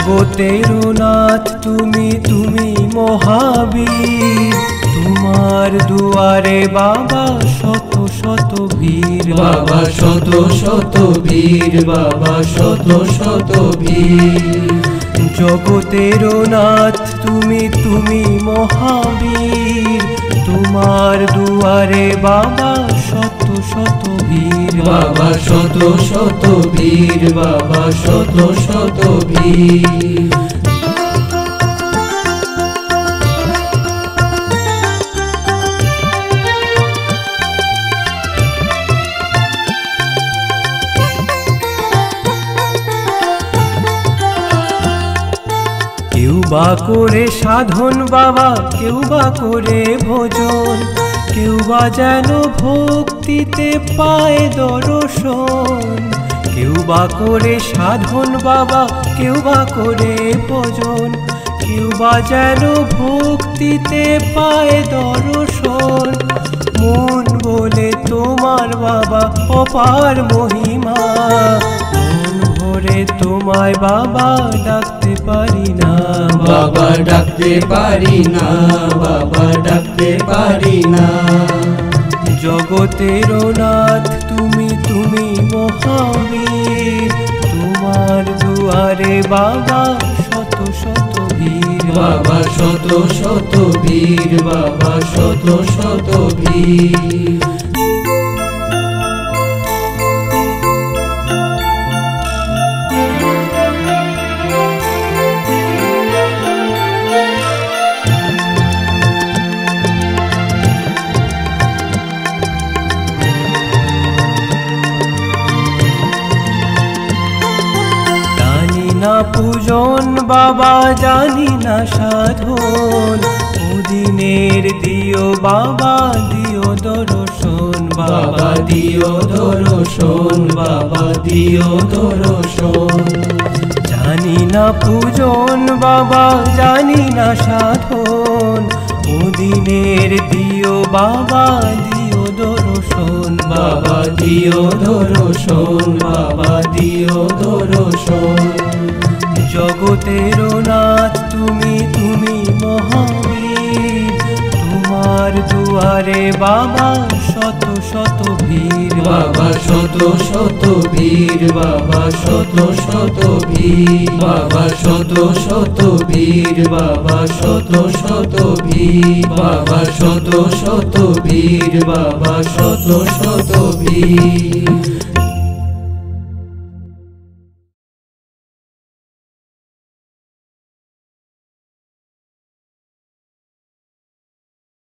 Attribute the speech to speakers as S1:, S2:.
S1: জগতের নাথ তুমি তুমি মহাবীর, তোমার দুয়ারে বাবা শত শত বীর,
S2: বাবা শত শত বীর, বাবা শত শত বীর।
S1: জগতের নাথ তুমি তুমি মহাবীর, তোমার দুয়ারে বাবা শত শত বীর,
S2: বাবা শত শত বীর, বাবা শত শত বীর।
S1: কেউ বা করে সাধন বাবা, কেউ বা করে ভোজন, কেউ বা যেন ভক্তিতে পায় দর্শন। কেউ বা করে সাধন বাবা, কেউ বা করে ভোজন, কেউ বা যেন ভক্তিতে পায় দর্শন। মন বলে তোমার বাবা অপার মহিমা, মন ভরে তোমায় বাবা ডাকতে পারি না,
S2: বাবা ডাকতে পারি না, বাবা ডাকতে পারি না।
S1: জগতের নাথ তুমি তুমি মহাবীর, তোমার দুয়ারে বাবা শত শত বীর,
S2: বাবা শত শত বীর, বাবা শত শত বীর। না পূজন বাবা জানি না সাধন, ওদিনের দিও বাবা দিও দর্শন, বাবা দিও দর্শন, বাবা দিও দর্শন।
S1: জানি না পূজন বাবা জানি না সাধন, ওদিনের দিও বাবা দিও দর্শন,
S2: বাবা দিও দর্শন, বাবা দিও দর্শন।
S1: জগতের নাথ তুমি তুমি মহাবীর, তোমার দুয়ারে বাবা শত শত বীর,
S2: বাবা শত শত বীর, বাবা শত শত বীর, বাবা শত শত বীর, বাবা শত শত বীর, বাবা শত শত বীর, বাবা শত শত বীর।